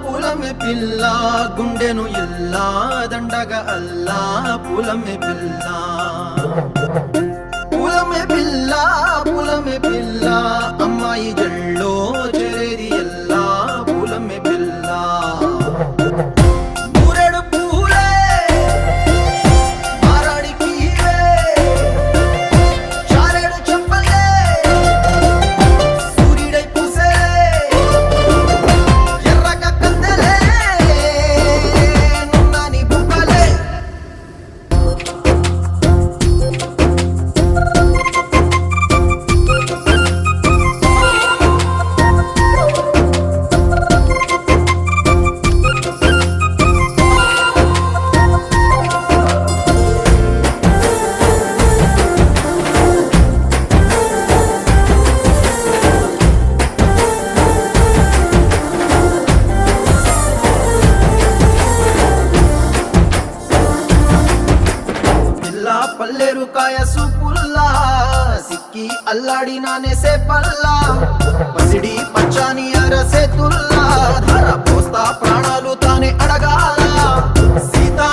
పూలమే పిల్ల గుండెను ఇల్లా దండగా అల్లా పూలమే పిల్ల పూలమే పిల్ల అమ్మాయి జల్లో చేరేది ఎల్లా పూలమే పిల్ల మూరెడు పూలే మారాడికి చారెడు చెప్పలే సూర్యుడై పూసే ఎర్రగా కందలే నున్నాని బుగ్గలే పల్లేరు కాయ సూపుల్లా సిక్కి అల్లాడినానే సే పల్లా పసిడి పచ్చాని అరసే తుల్లా ధర పోస్తా ప్రాణాలు తానే అడగాల సీతా